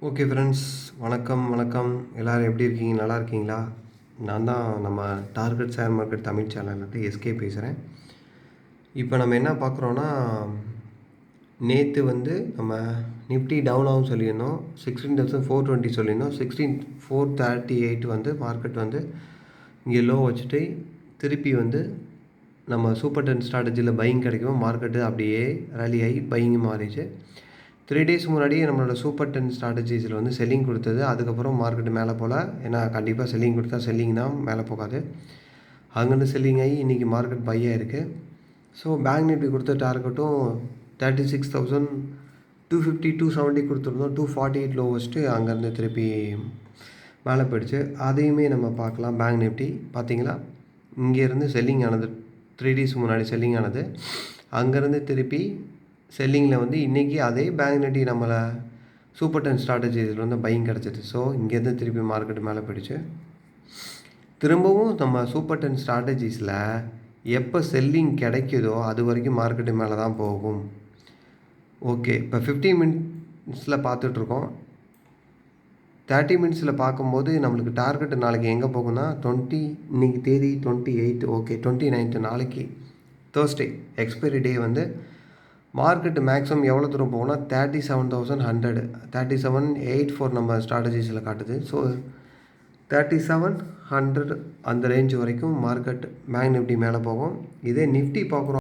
Okay friends, வணக்கம் வணக்கம். எல்லோரும் எப்படி இருக்கீங்க? நல்லா இருக்கீங்களா? நான் தான் நம்ம டார்கெட் ஷேர் மார்க்கெட் தமிழ் சேனல்லேருந்து எஸ்கே பேசுகிறேன். இப்போ நம்ம என்ன பார்க்குறோன்னா, நேற்று நம்ம நிஃப்டி டவுன் ஆகும் சொல்லியிருந்தோம். 16,420 சொல்லியிருந்தோம். 16,438 மார்க்கெட் இங்கே லோ வச்சுட்டு திருப்பி நம்ம சூப்பர் 10 ஸ்ட்ராட்டஜியில் பையிங் கிடைக்கும். மார்க்கெட்டு அப்படியே ரேலி ஆகி பையிங் மாறிச்சு. 3 டேஸ் முன்னாடி நம்மளோட சூப்பர் 10 ஸ்ட்ராட்டஜிஸில் செல்லிங் கொடுத்தது. அதுக்கப்புறம் மார்க்கெட்டு மேலே போகல. ஏன்னா கண்டிப்பாக செல்லிங் கொடுத்தா செல்லிங் தான், மேலே போகாது. அங்கேருந்து செல்லிங் ஆகி இன்றைக்கி மார்க்கெட் பை ஆகிருக்கு. ஸோ பேங்க் நிஃப்டி கொடுத்த டார்கெட்டும் 36,250 270 கொடுத்துருந்தோம். 248 லோ வச்சுட்டு அங்கேருந்து திருப்பி மேலே போயிடுச்சு. அதையுமே நம்ம பார்க்கலாம். பேங்க் நிஃப்டி பார்த்தீங்களா, இங்கேருந்து செல்லிங் ஆனது 3 டேஸ் முன்னாடி செல்லிங் ஆனது. அங்கேருந்து திருப்பி செல்லிங்கில் இன்றைக்கி அதே பேங்க் நிஃப்டி நம்மளை சூப்பர் 10 ஸ்ட்ராட்டஜிஸில் பையிங் கிடச்சிது. ஸோ இங்கேருந்து திருப்பி மார்க்கெட் மேலே போயிடுச்சு. திரும்பவும் நம்ம சூப்பர் 10 ஸ்ட்ராட்டஜிஸில் எப்போ செல்லிங் கிடைக்குதோ அது வரைக்கும் மார்க்கெட்டு மேலே தான் போகும். ஓகே, இப்போ 15 மினிட்ஸில் பார்த்துட்ருக்கோம். 30 மினிட்ஸில் பார்க்கும்போது நம்மளுக்கு டார்கெட்டு நாளைக்கு எங்கே போகும்னா இன்றைக்கி தேதி 28, ஓகே 29 நாளைக்கு தேர்ஸ்டே எக்ஸ்பைரி டே மார்க்கெட்டு மேக்ஸிமம் எவ்வளோ தூரம் போகும்னா 37,100 37,884 நம்ம ஸ்ட்ராட்டஜிஸில் காட்டுது. ஸோ 37,100 அந்த ரேஞ்ச் வரைக்கும் மார்க்கெட் பேங்க் நிஃப்டி மேலே போகும். இதே நிஃப்டி பார்க்குறோம்